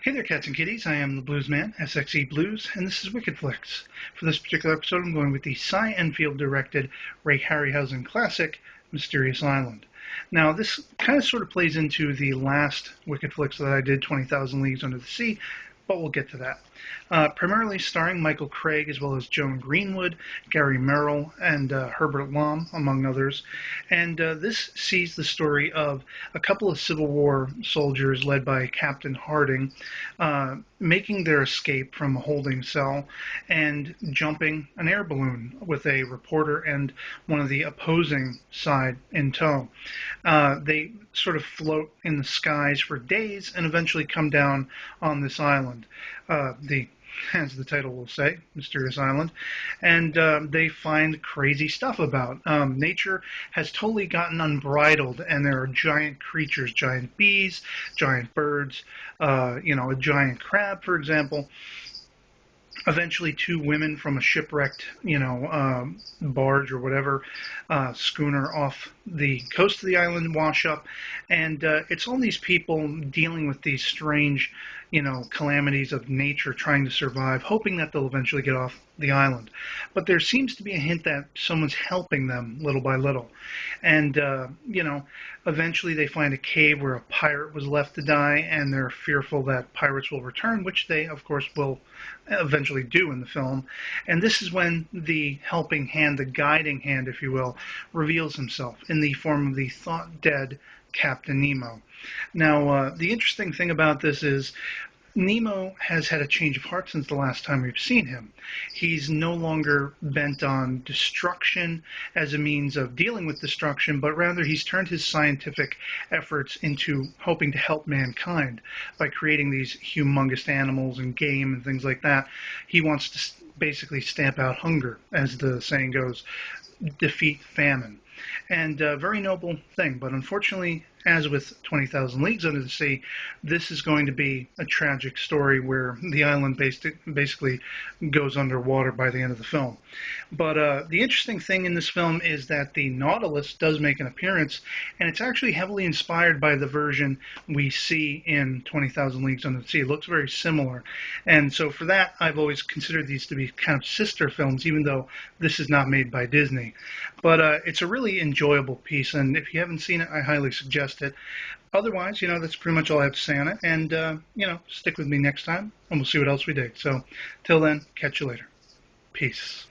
Hey there, cats and kitties. I am the Blues Man, sXeblues, and this is Wicked Flicks. For this particular episode, I'm going with the Cy Enfield-directed Ray Harryhausen classic, Mysterious Island. Now, this kind of sort of plays into the last Wicked Flicks that I did, 20,000 Leagues Under the Sea, but we'll get to that. Primarily starring Michael Craig as well as Joan Greenwood, Gary Merrill, and Herbert Lom, among others. And this sees the story of a couple of Civil War soldiers led by Captain Harding making their escape from a holding cell and jumping an air balloon with a reporter and one of the opposing side in tow. They sort of float in the skies for days and eventually come down on this island. As the title will say, Mysterious Island, and they find crazy stuff about. Nature has totally gotten unbridled, and there are giant creatures, giant bees, giant birds, a giant crab, for example. Eventually, two women from a shipwrecked, barge or whatever, schooner off the coast of the island wash up, and it's all these people dealing with these strange, calamities of nature, trying to survive, hoping that they'll eventually get off the island. But there seems to be a hint that someone's helping them little by little, and eventually they find a cave where a pirate was left to die, and they're fearful that pirates will return, which they, of course, will eventually do in the film. And this is when the helping hand, the guiding hand, if you will, reveals himself in the form of the thought-dead Captain Nemo. Now, the interesting thing about this is Nemo has had a change of heart since the last time we've seen him. He's no longer bent on destruction as a means of dealing with destruction, but rather he's turned his scientific efforts into hoping to help mankind by creating these humongous animals and game and things like that. He wants to basically stamp out hunger, as the saying goes, defeat famine. And a very noble thing, but unfortunately, as with 20,000 Leagues Under the Sea, this is going to be a tragic story where the island basically goes underwater by the end of the film. But the interesting thing in this film is that the Nautilus does make an appearance, and it's actually heavily inspired by the version we see in 20,000 Leagues Under the Sea. It looks very similar. And so for that, I've always considered these to be kind of sister films, even though this is not made by Disney. But it's a really enjoyable piece, and if you haven't seen it, I highly suggest it. Otherwise, that's pretty much all I have to say on it, and, stick with me next time, and we'll see what else we dig. So, till then, catch you later. Peace.